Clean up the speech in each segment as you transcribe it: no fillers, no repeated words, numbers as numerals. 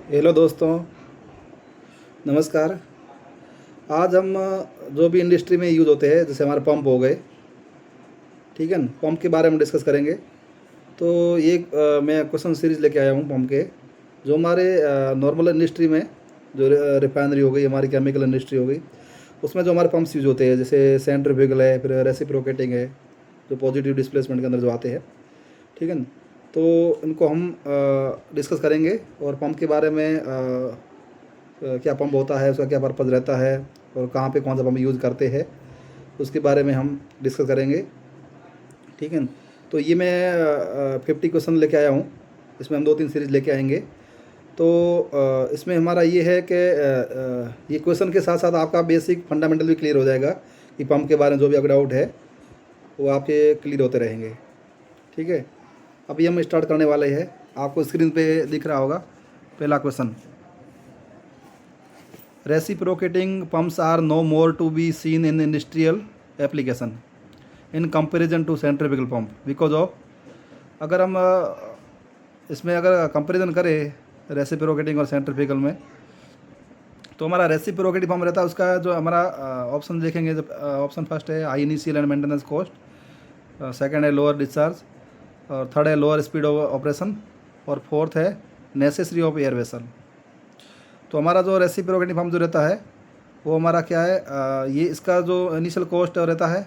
Hello दोस्तों, नमस्कार। आज हम जो भी इंडस्ट्री में यूज़ होते हैं, जैसे हमारे पंप हो गए, ठीक है ना, पंप के बारे में डिस्कस करेंगे। तो ये मैं क्वेश्चन सीरीज लेके आया हूँ पंप के, जो हमारे नॉर्मल इंडस्ट्री में, जो रिफाइनरी हो गई, हमारी केमिकल इंडस्ट्री हो गई, उसमें जो हमारे पंप्स यूज होते हैं, जैसे सेंट्रीफ्यूगल है, फिर रेसिप्रोकेटिंग है, जो पॉजिटिव डिस्प्लेसमेंट के अंदर जो आते हैं, ठीक है ना। तो इनको हम डिस्कस करेंगे, और पंप के बारे में क्या पंप होता है, उसका क्या पर्पज़ रहता है, और कहाँ पे कौन सा पंप यूज़ करते हैं, उसके बारे में हम डिस्कस करेंगे, ठीक है ना। तो ये मैं 50 क्वेश्चन लेके आया हूँ। इसमें हम 2-3 सीरीज लेके आएंगे। तो इसमें हमारा ये है कि ये क्वेश्चन के साथ साथ आपका बेसिक फंडामेंटल भी क्लियर हो जाएगा, कि पंप के बारे में जो भी आपका डाउट है वो आपके क्लियर होते रहेंगे, ठीक है। अभी हम स्टार्ट करने वाले हैं। आपको स्क्रीन पे दिख रहा होगा पहला question. Reciprocating pumps are no more to be seen in industrial application in comparison to centrifugal pump because of, अगर हम इसमें अगर कंपैरिजन करें रेसिप्रोकेटिंग और सेंट्रीफ्यूगल में, तो हमारा रेसिप्रोकेटिंग पंप रहता है, उसका जो हमारा ऑप्शन देखेंगे, जब ऑप्शन फर्स्ट है high initial and maintenance cost, second है लोअर डिस्चार्ज, और थर्ड है लोअर स्पीड ऑफ ऑपरेशन, और फोर्थ है नेसेसरी ऑफ एयर वेसल। तो हमारा जो रेसिप्रोकेटिंग पंप जो रहता है, वो हमारा क्या है, ये इसका जो इनिशियल कॉस्ट रहता है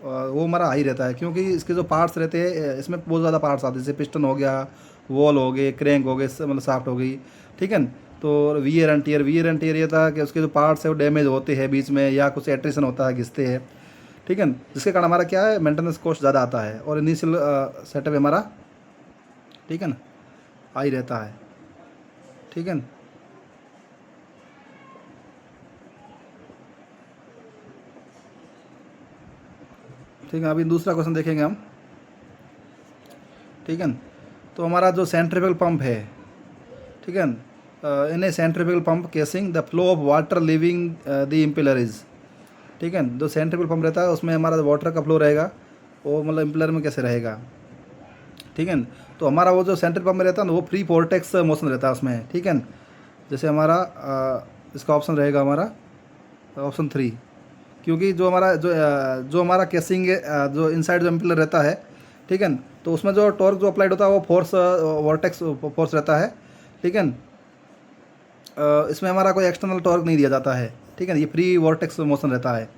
वो हमारा हाई रहता है, क्योंकि इसके जो पार्ट्स रहते हैं, इसमें बहुत ज़्यादा पार्ट्स आते हैं, जैसे पिस्टन हो गया, वॉल हो गए, क्रैंक हो गए, मतलब शाफ्ट हो गई, ठीक है न। तो वीयर एंड टियर ये था कि उसके जो पार्ट्स है वो डैमेज होते हैं बीच में, या कुछ एट्रिशन होता है, घिसते हैं, ठीक है न। जिसके कारण हमारा क्या है, मेंटेनेंस कॉस्ट ज़्यादा आता है, और इनिशियल सेटअप हमारा, ठीक है न, हाई रहता है, ठीक है न। ठीक है, अभी दूसरा क्वेश्चन देखेंगे हम, ठीक है न। तो हमारा जो सेंट्रीफ्यूगल पंप है, ठीक है न, in a centrifugal pump casing the flow of water leaving the impeller is, ठीक है न। जो सेंट्रीफ्यूगल पंप रहता है उसमें हमारा वाटर का फ्लो रहेगा, वो मतलब इम्पेलर में कैसे रहेगा, ठीक है न। तो हमारा वो जो सेंट्रल पंप में रहता है ना, वो फ्री वोर्टेक्स मोशन रहता है उसमें, ठीक है न। जैसे हमारा इसका ऑप्शन रहेगा हमारा ऑप्शन 3, क्योंकि जो हमारा केसिंग जो इनसाइड जो इम्पेलर रहता है, ठीक है न, तो उसमें जो टॉर्क जो अप्लाइड होता है वो फोर्स वॉर्टेक्स फोर्स रहता है, ठीक है न। इसमें हमारा कोई एक्सटर्नल टॉर्क नहीं दिया जाता है, ठीक है ना, ये फ्री वॉर्टेक्स मोशन रहता है,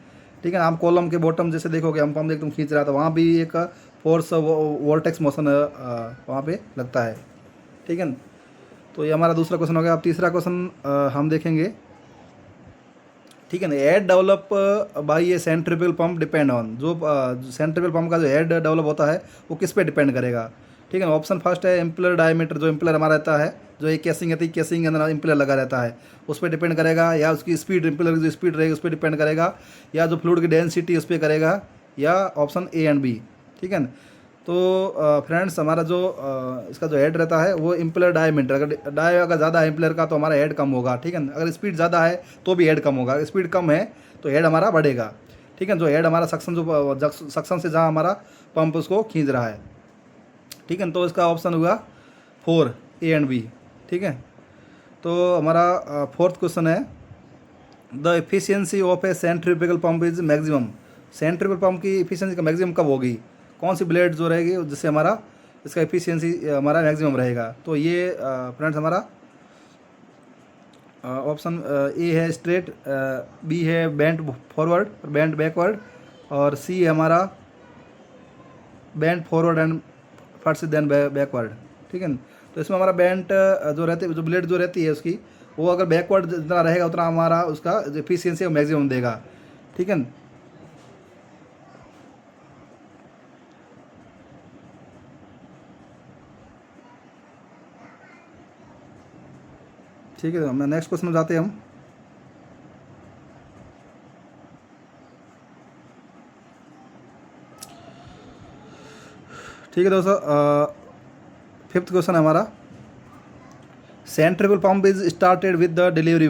ठीक है ना। हम कॉलम के बॉटम जैसे देखोगे, हम पंप एकदम खींच रहा था, वहाँ भी एक फोर्स वॉर्टेक्स मोशन वहाँ पे लगता है, ठीक है ना। तो ये हमारा दूसरा क्वेश्चन हो गया। अब तीसरा क्वेश्चन हम देखेंगे, ठीक है ना। हेड डेवलप बाई ये सेंट्रीफ्यूगल पंप डिपेंड ऑन, जो सेंट्रीफ्यूगल पंप का जो हेड डेवलप होता है वो किस पे डिपेंड करेगा, ठीक है ना। ऑप्शन फर्स्ट है इम्पलर डायमीटर, जो इम्पलर हमारा रहता है, जो एक केसिंग रहती है, केसिंग के अंदर इम्पलर लगा रहता है, उस पर डिपेंड करेगा, या उसकी स्पीड, इम्पलर की जो स्पीड रहेगी उस पर डिपेंड करेगा, या जो फ्लूइड की डेंसिटी उस पर करेगा, या ऑप्शन ए एंड बी, ठीक है ना। तो फ्रेंड्स, हमारा जो इसका जो हेड रहता है वो इम्पलर डायमीटर, अगर ज़्यादा है इम्पलर का तो हमारा हेड कम होगा, ठीक है ना। अगर स्पीड ज़्यादा है तो भी हेड कम होगा, स्पीड कम है तो हेड हमारा बढ़ेगा, ठीक है। जो हेड हमारा सक्शन, जो सक्शन से जहाँ हमारा पंप उसको खींच रहा है, ठीक है। तो इसका ऑप्शन हुआ 4 ए एंड बी, ठीक है। तो हमारा फोर्थ क्वेश्चन है, the efficiency of A centrifugal pump is maximum. Centrifugal pump की एफिशिएंसी का मैक्सिमम कब होगी, कौन सी ब्लेड जो रहेगी जिससे हमारा इसका एफिशिएंसी हमारा मैक्सिमम रहेगा। तो ये फ्रेंड्स हमारा ऑप्शन ए है स्ट्रेट, बी है बेंट फॉरवर्ड और बेंट बैकवर्ड, और सी है हमारा bent forward and first then backward, ठीक है ना। तो इसमें हमारा बेंट जो रहती है, जो ब्लेड जो रहती है उसकी, वो अगर बैकवर्ड जितना रहेगा उतना हमारा उसका जो एफिशिएंसी है वो मैक्सिमम देगा, ठीक है ना। ठीक है, तो हम नेक्स्ट क्वेश्चन में जाते हैं हम। ठीक है दोस्तों, फिफ्थ क्वेश्चन है हमारा, centrifugal pump is started with the delivery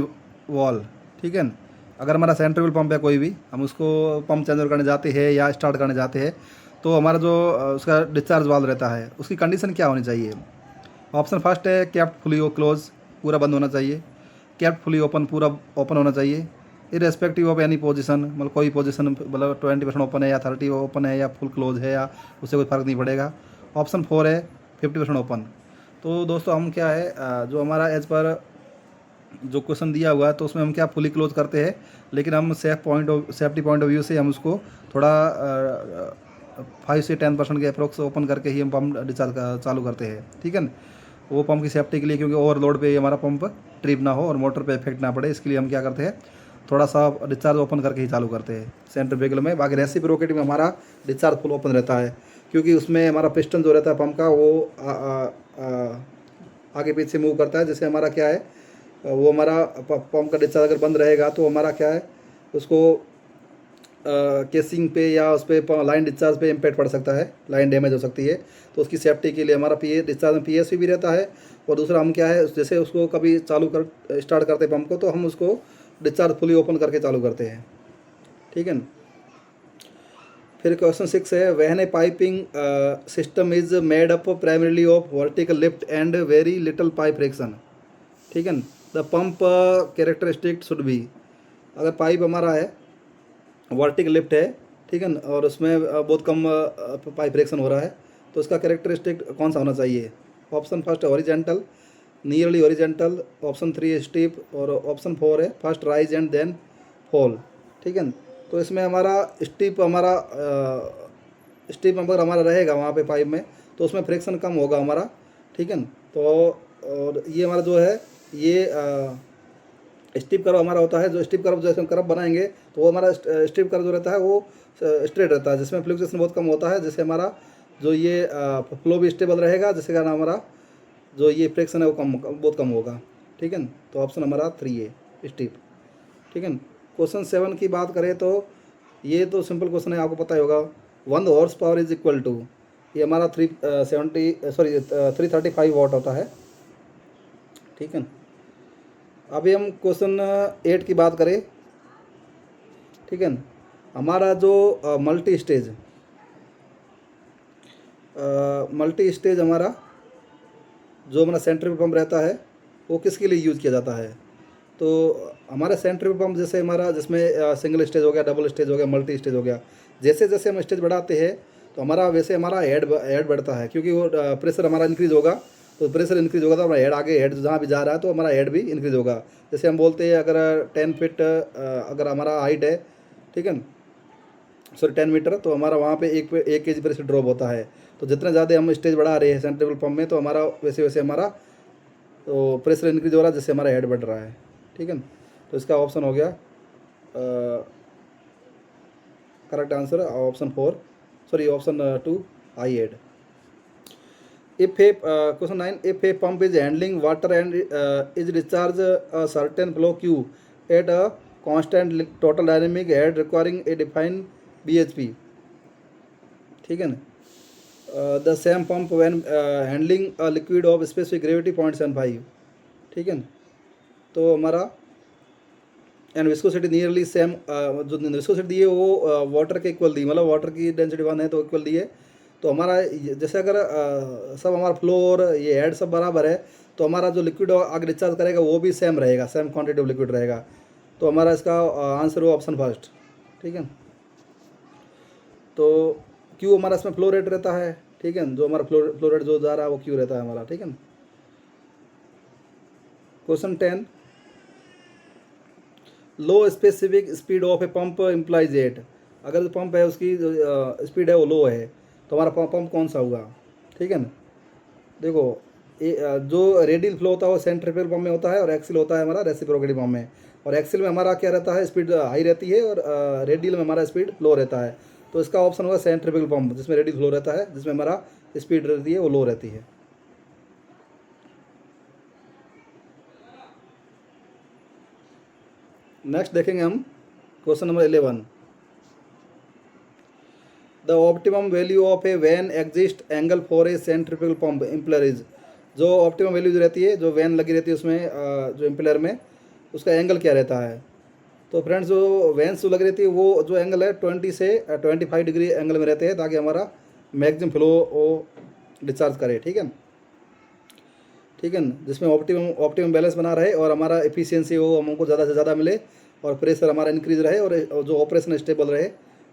wall, ठीक है ना। अगर हमारा सेंट्रीफ्यूगल पंप है कोई भी, हम उसको पंप चेंज करने जाते हैं या स्टार्ट करने जाते हैं, तो हमारा जो उसका डिस्चार्ज वाल्व रहता है उसकी कंडीशन क्या होनी चाहिए। ऑप्शन फर्स्ट है कैप्ट फुली क्लोज, पूरा बंद होना चाहिए, कैप्ट फुली ओपन, पूरा ओपन होना चाहिए, इरेस्पेक्टिव ऑफ एनी पोजीशन, मतलब कोई पोजीशन मतलब 20% ओपन है या 30 ओपन है या फुल क्लोज है या उससे कोई फ़र्क नहीं पड़ेगा। ऑप्शन 4 है 50% ओपन। तो दोस्तों हम क्या है जो हमारा एज पर जो क्वेश्चन दिया हुआ है तो उसमें हम क्या फुली क्लोज करते हैं, लेकिन हम सेफ्टी पॉइंट ऑफ व्यू से हम उसको थोड़ा 5 से 10% के अप्रोक्स ओपन करके ही हम पम्प डिस्चार्ज चालू करते हैं, ठीक है ना। वो पंप की सेफ्टी के लिए, क्योंकि ओवरलोड पे हमारा पंप ट्रिप ना हो और मोटर पे इफेक्ट ना पड़े, इसके लिए हम क्या करते हैं, थोड़ा सा डिस्चार्ज ओपन करके ही चालू करते हैं सेंट्रीफ्यूगल में। बाकी रेसिप्रोकेटिंग में हमारा डिस्चार्ज फुल ओपन रहता है, क्योंकि उसमें हमारा पिस्टन जो रहता है पंप का वो आगे पीछे मूव करता है, जैसे हमारा क्या है वो हमारा पंप का डिस्चार्ज अगर बंद रहेगा तो हमारा क्या है उसको केसिंग पे या उस पर लाइन डिस्चार्ज पे इम्पैक्ट पड़ सकता है, लाइन डैमेज हो सकती है। तो उसकी सेफ्टी के लिए हमारा डिस्चार्ज में PSV भी रहता है। और दूसरा हम क्या है, जैसे उसको कभी स्टार्ट करते पंप को तो हम उसको डिस्चार्ज फुली ओपन करके चालू करते हैं, ठीक है ना। फिर क्वेश्चन 6 है, when A piping system is made up primarily of vertical lift and very little pipe friction, ठीक है ना, the pump characteristic should be. अगर पाइप हमारा है वर्टिकल लिफ्ट है, ठीक है ना, और उसमें बहुत कम पाइप फ्रिक्शन हो रहा है, तो उसका कैरेक्टरिस्टिक कौन सा होना चाहिए। Option first horizontal, nearly horizontal, option 3 steep और ऑप्शन 4 है first rise and then fall, ठीक है ना। तो इसमें हमारा स्टीप अगर हमारा रहेगा वहाँ पे पाइप में तो उसमें फ्रिक्शन कम होगा हमारा, ठीक है ना। तो और ये हमारा जो है ये स्टीप कर्व हमारा होता है, जो स्टीप कर्व जैसे हम कर्व बनाएंगे तो वो हमारा स्टीप कर्व जो रहता है वो स्ट्रेट रहता है, जिसमें फ्लक्चुएशन बहुत कम होता है, जिससे हमारा जो ये फ्लो भी स्टेबल रहेगा, जिसके कारण हमारा जो ये फ्रिक्शन है वो बहुत कम होगा, ठीक है ना। तो ऑप्शन हमारा 3 है स्टीप, ठीक है ना। क्वेश्चन 7 की बात करें तो ये तो सिंपल क्वेश्चन है, आपको पता ही होगा। 1 horse power is equal to, ये हमारा 335 वाट होता है, ठीक है। अभी हम क्वेश्चन 8 की बात करें, ठीक है ना। हमारा जो मल्टी स्टेज हमारा जो हमारा सेंट्रीफ्यूगल पंप रहता है वो किसके लिए यूज़ किया जाता है। तो हमारा सेंट्रीफ्यूगल पंप जैसे हमारा जिसमें सिंगल स्टेज हो गया, डबल स्टेज हो गया, मल्टी स्टेज हो गया, जैसे जैसे हम स्टेज बढ़ाते हैं तो हमारा वैसे हमारा हेड बढ़ता है, क्योंकि वो प्रेशर हमारा इंक्रीज़ होगा, तो प्रेशर इंक्रीज़ होगा तो हमारा हेड जहाँ भी जा रहा है तो हमारा हेड भी इंक्रीज़ होगा। जैसे हम बोलते हैं अगर 10 फीट अगर हमारा हाइट है, ठीक है, सॉरी 10 मीटर, तो हमारा वहाँ पे 1 kg प्रेशर ड्रॉप होता है। तो जितने ज़्यादा हम स्टेज बढ़ा रहे हैं सेंट्रीफ्यूगल पंप में तो हमारा वैसे वैसे हमारा तो प्रेशर इंक्रीज हो रहा है, जिससे हमारा हेड बढ़ रहा है, ठीक है। तो इसका ऑप्शन हो गया correct answer option 2 I head. If A question 9, if a pump is handling water and is discharge a certain flow Q at a constant total dynamic head requiring A defined BHP, ठीक है ना। The same pump when handling a liquid of specific gravity 0.75, ठीक है ना। तो हमारा and viscosity nearly same, जो viscosity दी है वो वाटर के इक्वल दी, मतलब वाटर की डेंसिटी 1 है तो इक्वल दी है। तो हमारा जैसे अगर सब हमारा फ्लो और ये हेड सब बराबर है तो हमारा जो लिक्विड आगे डिस्चार्ज करेगा वो भी सेम रहेगा, सेम क्वांटिटी ऑफ लिक्विड रहेगा। तो हमारा इसका आंसर हो ऑप्शन फर्स्ट, ठीक है। तो क्यू हमारा इसमें फ्लो रेट रहता है, ठीक है, जो हमारा फ्लो रेट जो जा रहा है वो क्यू रहता है हमारा, ठीक है। Question 10, low specific speed of a pump implies at. अगर जो पंप है उसकी स्पीड है वो लो है तो हमारा पंप कौन सा होगा, ठीक है ना। देखो जो रेडियल फ्लो होता है वो सेंट्रीफ्यूगल पंप में होता है और एक्सिल होता है हमारा रेसिप्रोकेटिंग पंप में। और एक्सिल में हमारा क्या रहता है, स्पीड हाई रहती है और रेडियल में हमारा स्पीड लो रहता है। तो इसका ऑप्शन होगा सेंट्रीफ्यूगल पंप, जिसमें रेडियल फ्लो रहता है, जिसमें हमारा स्पीड रहती है वो लो रहती है। नेक्स्ट देखेंगे हम question number 11, the optimum value of a vane exit angle for a centrifugal pump impeller is. जो ऑप्टिमम वैल्यू जो रहती है, जो वैन लगी रहती है उसमें जो इम्पलर में, उसका एंगल क्या रहता है। तो फ्रेंड्स जो वैन जो लगी रहती है वो जो एंगल है 20 से 25 डिग्री एंगल में रहते हैं, ताकि हमारा मैक्सिमम फ्लो वो डिस्चार्ज करे, ठीक है। ठीक है ना, जिसमें ऑप्टिमम बैलेंस बना रहे और हमारा एफिशिएंसी हो हमको ज़्यादा से ज़्यादा मिले और प्रेशर हमारा इंक्रीज रहे और जो ऑपरेशन स्टेबल रहे।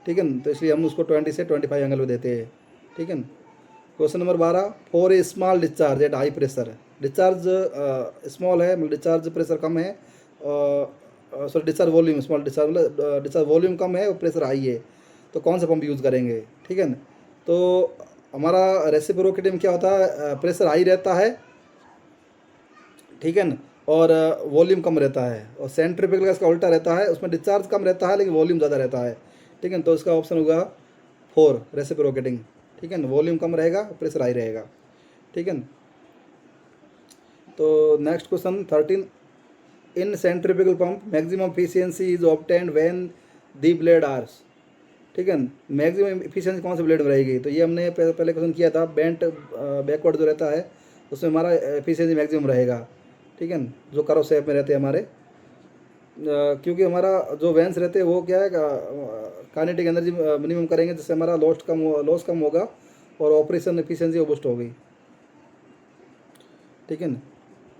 ठीक है ना, तो इसलिए हम उसको 20 से 25 एंगल में देते हैं। ठीक है ना। Question number 12, for a small discharge at high pressure, discharge small है मतलब डिस्चार्ज प्रेशर कम है, sorry discharge volume small, discharge मतलब डिस्चार्ज वॉल्यूम कम है और प्रेशर हाई है, तो कौन सा पंप यूज़ करेंगे। ठीक है ना, तो हमारा रेसिप्रोकेटिंग क्या होता है, प्रेशर हाई रहता है, ठीक है ना, और वॉल्यूम कम रहता है, और सेंट्रीफ्यूगल का इसका उल्टा रहता है, उसमें डिस्चार्ज कम रहता है लेकिन वॉल्यूम ज़्यादा रहता है। ठीक है ना, तो इसका ऑप्शन होगा 4 रेसिप्रोकेटिंग। ठीक है ना, वॉल्यूम कम रहेगा प्रेशर हाई रहेगा। ठीक है ना। तो next question 13, in centrifugal pump maximum efficiency is obtained when the blade are. ठीक है, मैक्सिमम एफिशिएंसी कौन से ब्लेड में रहेगी, तो ये हमने पहले क्वेश्चन किया था, बेंट बैकवर्ड जो रहता है उसमें हमारा एफिशिएंसी मैक्सिमम रहेगा। ठीक है, जो कर्व शेप में रहते हैं हमारे, क्योंकि हमारा जो वेंस रहते हैं वो क्या है, काइनेटिक एनर्जी मिनिमम करेंगे जिससे हमारा लॉस कम होगा और ऑपरेशन एफिशिएंसी वो बूस्ट होगी। ठीक है ना।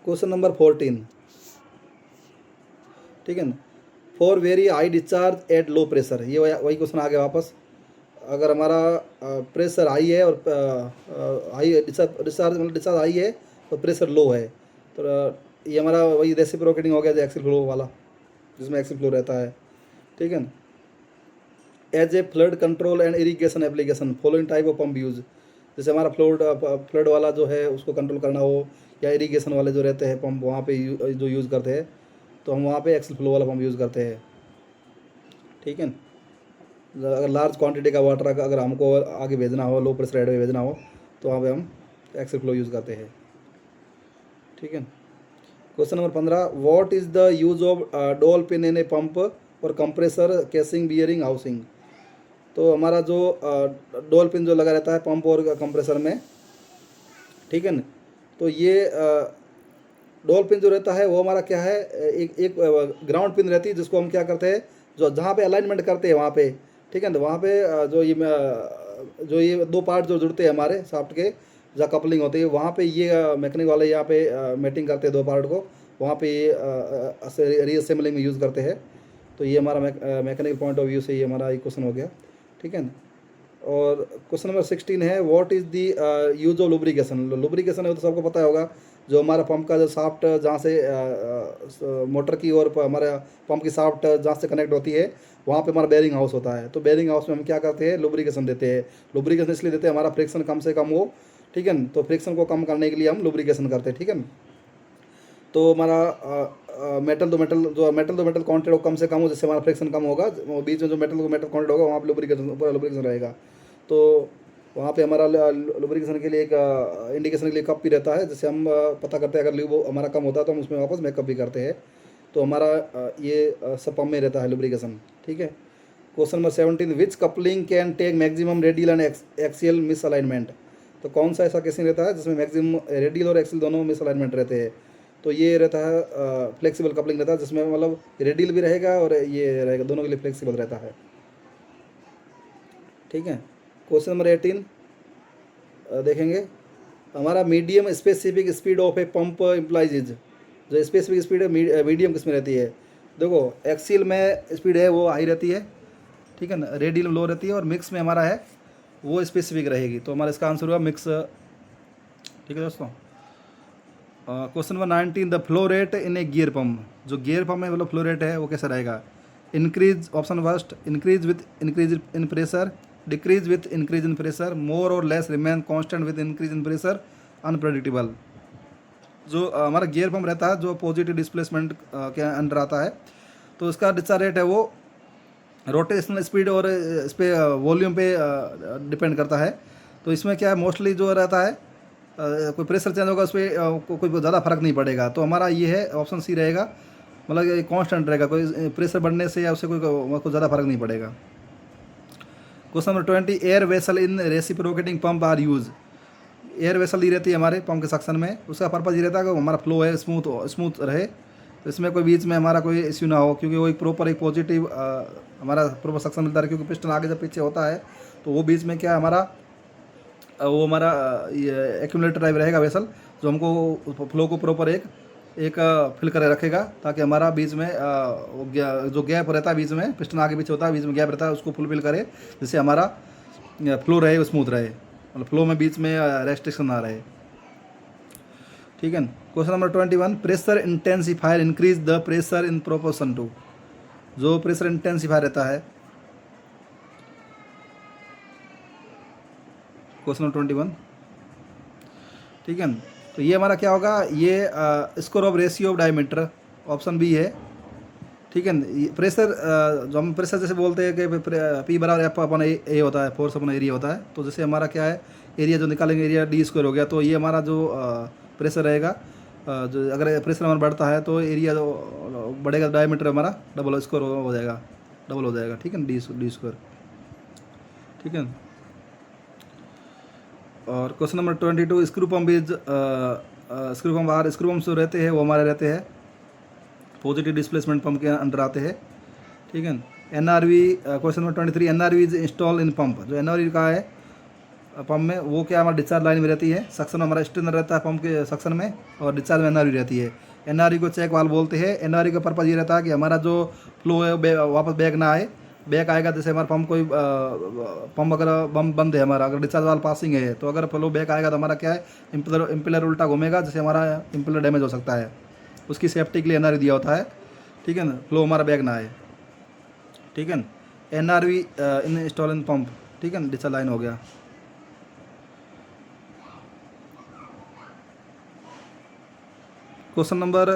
क्वेश्चन नंबर 14, ठीक है ना, for very high discharge at low pressure, ये वही क्वेश्चन आ गया वापस। अगर हमारा प्रेशर हाई है और हाई डिस्चार्ज मतलब डिस्चार्ज हाई है और प्रेशर लो है, तो ये हमारा वही रेसिप्रोकेटिंग हो गया जो एक्सिल फ्लो वाला, जिसमें एक्सिल फ्लो रहता है। ठीक है ना। As a flood control and irrigation application following type of pump use, जैसे हमारा फ्लड वाला जो है उसको कंट्रोल करना हो, या इरीगेशन वाले जो रहते हैं पंप वहाँ पे जो यूज़ करते हैं, तो हम वहाँ पे एक्सेल फ्लो वाला पंप यूज़ करते हैं। ठीक है। अगर लार्ज क्वांटिटी का वाटर अगर हमको आगे भेजना हो, लो प्रेशर हेड में भेजना हो, तो वहाँ पे हम एक्सेल फ्लो यूज़ करते हैं। ठीक है। Question number 15, what is the use of dolphin in a pump और कंप्रेसर केसिंग बियरिंग हाउसिंग। तो हमारा जो डॉल्फिन जो लगा रहता है पंप और कंप्रेसर में, ठीक है ना, तो ये डोल पिन जो रहता है वो हमारा क्या है, एक ग्राउंड पिन रहती है जिसको हम क्या करते हैं, जो जहाँ पे अलाइनमेंट करते हैं वहाँ पे, ठीक है ना, वहाँ पे जो ये दो पार्ट जो जुड़ते हैं हमारे शाफ्ट के, जहाँ कपलिंग होती है वहाँ पे ये मैकेनिक वाले यहाँ पे मेटिंग करते हैं दो पार्ट को, वहाँ पे ये रीअसेंबलिंग में यूज़ करते हैं। तो ये हमारा मैकेनिकल पॉइंट ऑफ व्यू से ये हमारा एक क्वेश्चन हो गया। ठीक है ना। और क्वेश्चन नंबर 16 है, what is the use of lubrication. Lubrication है तो सबको पता होगा, जो हमारा पंप का जो शाफ्ट जहाँ से मोटर की और हमारा पंप की शाफ्ट जहाँ से कनेक्ट होती है वहाँ पे हमारा बेयरिंग हाउस होता है। तो बेयरिंग हाउस में हम क्या करते हैं, लुब्रिकेशन देते हैं। लुब्रिकेशन इसलिए देते हैं हमारा फ्रिक्शन कम से कम हो। ठीक है ना, तो फ्रिक्शन को कम करने के लिए हम लुब्रिकेशन करते हैं। ठीक है ना। तो हमारा मेटल दो मेटल कॉन्टेंट हो कम से कम हो, जिससे हमारा फ्रिक्शन कम होगा, वो बीच में जो मेटल कॉन्टेंट होगा वहाँ पे पूरा लुब्रिकेशन रहेगा। तो वहाँ पे हमारा लुब्रिकेशन के लिए एक इंडिकेशन के लिए कप भी रहता है, जिससे हम पता करते हैं अगर ल्यूब हमारा कम होता है तो हम उसमें वापस मेकअप भी करते हैं। तो हमारा ये सब पंप में रहता है लुब्रिकेशन। ठीक है। Question number 17, which coupling can take maximum radial and axial misalignment. तो कौन सा ऐसा केसिंग रहता है जिसमें मैक्सिमम रेडियल और एक्सियल दोनों मिस अलाइनमेंट रहते हैं। तो ये रहता है फ्लेक्सिबल कपलिंग रहता है, जिसमें मतलब रेडियल भी रहेगा और ये रहेगा, दोनों के लिए फ्लेक्सिबल रहता है। ठीक है। क्वेश्चन नंबर 18 देखेंगे, हमारा medium specific speed of a pump implies is. जो स्पेसिफिक स्पीड है मीडियम किस में रहती है, देखो एक्सियल में स्पीड है वो हाई रहती है, ठीक है ना, रेडियल लो रहती है, और मिक्स में हमारा है वो स्पेसिफिक रहेगी। तो हमारा इसका आंसर हुआ मिक्स। ठीक है दोस्तों। Question number 19, the flow rate in a gear pump. जो गियर पंप में मतलब फ्लो रेट है वो कैसा रहेगा, increase, option first, increase with increase in pressure, decrease with increase in pressure, more और less, remain constant with increase in pressure, unpredictable. जो हमारा गियर पंप रहता है जो पॉजिटिव डिस्प्लेसमेंट के अंडर आता है, तो इसका डिस्चार्ज रेट है वो रोटेशनल स्पीड और इस पर वॉल्यूम पे डिपेंड करता है। तो इसमें क्या है, मोस्टली जो रहता है कोई प्रेशर चेंज होगा उस पर कोई ज़्यादा फर्क नहीं पड़ेगा। तो हमारा ये है ऑप्शन सी रहेगा, मतलब ये कांस्टेंट रहेगा, कोई प्रेशर बढ़ने से या उससे कोई ज़्यादा फर्क नहीं पड़ेगा। Question number 20, air vessel in reciprocating pump are use. Air vessel दी रहती है हमारे पंप के सेक्शन में, उसका पर्पज़ ये रहता है कि हमारा फ्लो है स्मूथ रहे, तो इसमें कोई बीच में हमारा कोई इश्यू ना हो, क्योंकि वो एक पॉजिटिव हमारा प्रॉपर सक्शन मिलता है, क्योंकि पिस्टन आगे जब पीछे होता है तो वो बीच में क्या हमारा वो हमारा ये एक्यूमुलेटर टाइप रहेगा वेसल, जो हमको फ्लो को प्रॉपर एक फिल करे रखेगा, ताकि हमारा बीच में जो गैप रहता है बीच में, पिस्टन आगे पीछे होता है, बीच में गैप रहता है, उसको फुलफिल करे, जिससे हमारा फ्लो रहे, वो स्मूथ रहे, मतलब फ्लो में बीच में रेस्ट्रिक्शन ना रहे। ठीक है। Question number 21, pressure intensifier increase the pressure in proportion to. जो प्रेशर इंटेंसीफायर रहता है, क्वेश्चन नंबर 21, ठीक है, तो ये हमारा क्या होगा, ये square of ratio of diameter, option B है। ठीक है। प्रेशर जो हम प्रेशर जैसे बोलते हैं कि पी बराबर एफ अपन ए होता है, फोर्स अपन एरिया होता है, तो जैसे हमारा क्या है, एरिया जो निकालेंगे एरिया डी स्क्वायर हो गया, तो ये हमारा जो प्रेशर रहेगा, जो अगर प्रेशर हमारा बढ़ता है तो एरिया जो बढ़ेगा, डायमीटर हमारा डबल स्क्वायर हो जाएगा, डबल हो जाएगा। ठीक है, डी स्क्वायर। ठीक है। और question number 22, screw pump is screw pump जो रहते हैं वो हमारे रहते हैं पॉजिटिव डिस्प्लेसमेंट पंप के अंडर आते हैं। ठीक है। NRV, question number 23, NRV is install in pump. जो एनआरवी का है पंप में, वो क्या हमारा डिस्चार्ज लाइन में रहती है, सक्शन हमारा स्टेनर रहता है पंप के सक्शन में, और डिस्चार्ज में एनआरवी रहती है। एनआरवी को चेक वाल्व बोलते हैं। एनआरवी का पर्पज़ ये रहता है कि हमारा जो फ्लो है वापस बैक ना आए, बैक आएगा जैसे हमारा पंप कोई पंप अगर बंद है हमारा, अगर डिस्चार्ज वाल्व पासिंग है, तो अगर फ्लो बैक आएगा तो हमारा क्या है, इम्पिलर उल्टा घूमेगा, जिससे हमारा इम्पिलर डैमेज हो सकता है। उसकी सेफ्टी के लिए एनआरवी दिया होता है। ठीक है ना, फ्लो हमारा बैक ना आए। ठीक है। एनआरवी इन इंस्टॉल इन पंप। ठीक है, डिस्चार्ज लाइन हो गया। क्वेश्चन नंबर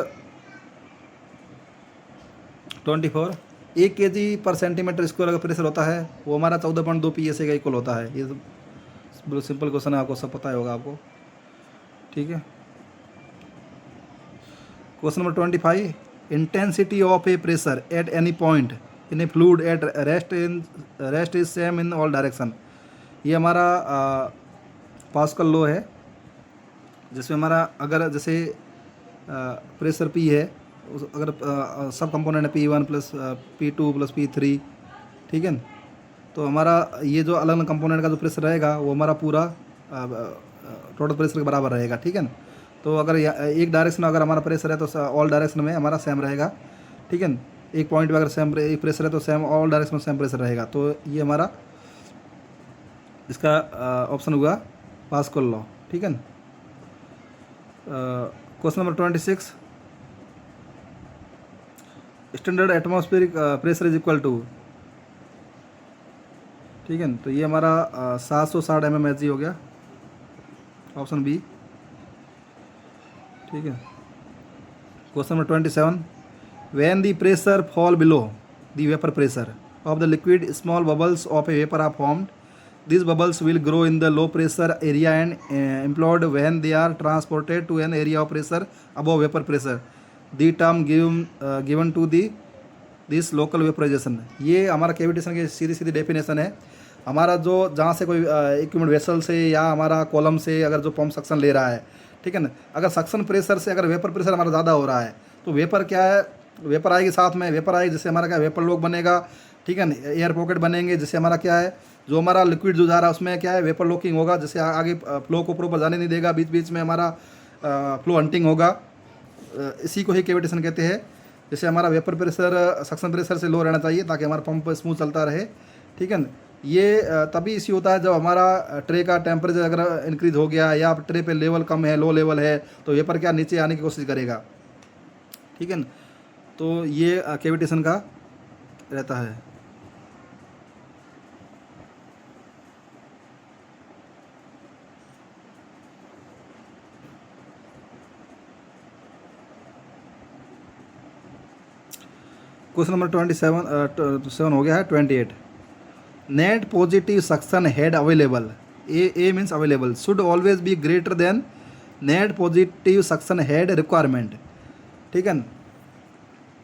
24, 1 kg पर सेंटीमीटर स्क्वायर अगर प्रेशर होता है, वो हमारा 14.2 PSI का इक्वल होता है। ये तो सिंपल क्वेश्चन है, आपको सब पता ही होगा आपको। ठीक है। Question number 25, intensity of A pressure at any point in A fluid at rest is same in all direction. ये हमारा पास्कल लॉ है, जिसमें हमारा अगर जैसे प्रेशर P है, अगर सब कंपोनेंट है P1 plus P2 plus P3, ठीक है, तो हमारा ये जो अलग अलग कंपोनेंट का जो प्रेशर रहेगा वो हमारा पूरा टोटल प्रेशर के बराबर रहेगा। ठीक है। तो अगर एक डायरेक्शन में अगर हमारा प्रेशर है तो ऑल डायरेक्शन में हमारा सेम रहेगा। ठीक है। एक पॉइंट पे अगर सेम एक प्रेशर है तो सेम ऑल डायरेक्शन में सेम प्रेशर रहेगा। तो ये हमारा इसका ऑप्शन हुआ पास्कल लॉ। ठीक है। Question number 26, standard atmospheric pressure is equal to. ठीक है, तो ये हमारा 760 mmHg हो गया, ऑप्शन बी। ठीक है। Question number 27, when the pressure fall below the vapour pressure of the liquid, small bubbles of a vapour are formed. These bubbles will grow in the low pressure area and implode when they are transported to an area of pressure above vapor pressure. The term given to this local vaporization. ये हमारा cavitation की सीधी सीधी definition है। हमारा जो जहाँ से कोई equipment vessel से या हमारा कॉलम से अगर जो पंप सक्शन ले रहा है, ठीक है ना, अगर सक्शन प्रेशर से अगर वेपर प्रेशर हमारा ज़्यादा हो रहा है, तो वेपर क्या है, वेपर आएगी, साथ में वेपर आएगी, जिससे हमारा क्या वेपर लॉक बनेगा। ठीक है ना, एयर पॉकेट बनेंगे, जिससे हमारा क्या है, जो हमारा लिक्विड जो जा रहा है उसमें क्या है, वेपर लॉकिंग होगा, जिससे आगे फ्लो को प्रॉपर जाने नहीं देगा, बीच बीच में हमारा फ्लो हंटिंग होगा। इसी को ही कैविटेशन कहते हैं। जैसे हमारा वेपर प्रेशर सक्शन प्रेशर से लो रहना चाहिए, ताकि हमारा पंप स्मूथ चलता रहे। ठीक है ना, ये तभी इसी होता है जब हमारा ट्रे का टेम्परेचर अगर इंक्रीज हो गया या ट्रे पे लेवल कम है, लो लेवल है, तो वेपर क्या नीचे आने की कोशिश करेगा। ठीक है ना, तो ये कैविटेशन का रहता है। क्वेश्चन नंबर 27 हो गया है। 28, net positive suction head available, A means available, should always be greater than net positive suction head requirement. ठीक है,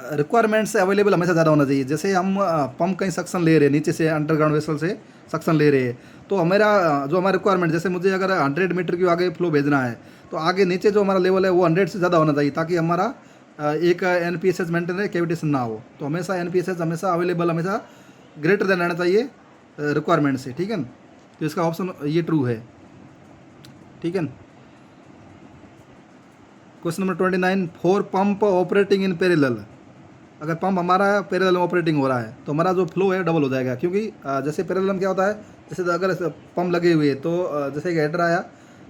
रिक्वायरमेंट से अवेलेबल हमेशा ज़्यादा होना चाहिए। जैसे हम पंप कहीं सक्शन ले रहे हैं, नीचे से अंडरग्राउंड वेसल से सक्शन ले रहे हैं, तो हमारा जो हमारा रिक्वायरमेंट, जैसे मुझे अगर 100 मीटर की आगे फ्लो भेजना है, तो आगे नीचे जो हमारा लेवल है वो 100 से ज़्यादा होना चाहिए, ताकि हमारा एक NPSH मेंटेन रहे, कैविटेशन ना हो। तो हमेशा NPSH हमेशा अवेलेबल, हमेशा ग्रेटर देन रहना चाहिए रिक्वायरमेंट से। ठीक है, तो इसका ऑप्शन ये ट्रू है। ठीक है। Question number 29, for pump operating in parallel, अगर पंप हमारा पैरेलल में ऑपरेटिंग हो रहा है तो हमारा जो फ्लो है डबल हो जाएगा, क्योंकि जैसे पैरेलल में क्या होता है, जैसे अगर पंप लगे हुए तो जैसे एक हेडर आया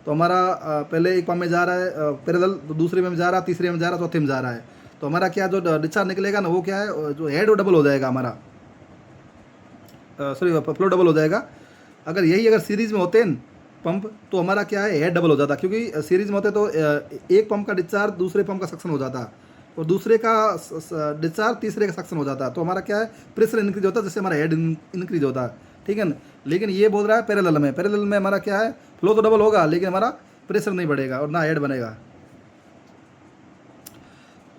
तो हमारा पहले एक पंप में जा रहा है पैरेलल, तो दूसरे में जा रहा है, तीसरे में जा रहा है, चौथे में जा रहा है, तो हमारा क्या जो डिस्चार्ज निकलेगा ना वो क्या है, जो हेड वो डबल हो जाएगा हमारा, सॉरी फ्लो डबल हो जाएगा। अगर यही अगर सीरीज़ में होते हैं पंप तो हमारा क्या है, हेड डबल हो जाता, क्योंकि सीरीज़ में होते तो एक पंप का डिस्चार्ज दूसरे पंप का सक्शन हो जाता और दूसरे का डिस्चार्ज तीसरे का सक्शन हो जाता, तो हमारा क्या है, प्रेशर इंक्रीज होता है, जिससे हमारा हेड इंक्रीज होता है, ठीक है ना। लेकिन ये बोल रहा है पैरेलल में हमारा क्या है, फ्लो तो डबल होगा लेकिन हमारा प्रेशर नहीं बढ़ेगा और ना हेड बनेगा।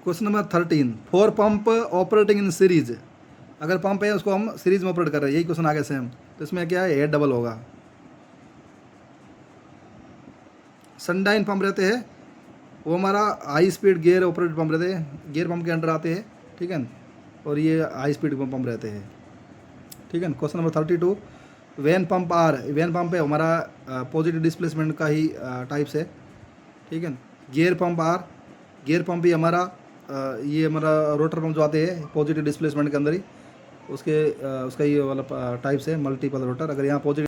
Question number 13, for pump operating in series, अगर पंप है उसको हम सीरीज में ऑपरेट कर रहे हैं, यही क्वेश्चन आगे सेम, तो इसमें क्या है, हेड डबल होगा। सनडाइन पंप रहते हैं वो हमारा high speed gear operated pump रहते हैं, गियर पंप के अंडर आते हैं, ठीक है, और ये हाई स्पीड पंप रहते हैं, ठीक है। क्वेश्चन नंबर 32, वैन पंप है हमारा पॉजिटिव डिस्प्लेसमेंट का ही टाइप्स है, ठीक है। गियर पंप भी हमारा ये हमारा रोटर पंप जो आते हैं पॉजिटिव डिस्प्लेसमेंट के अंदर ही, उसका ये वाला टाइप्स है मल्टीपल रोटर। अगर यहाँ पॉजिटिव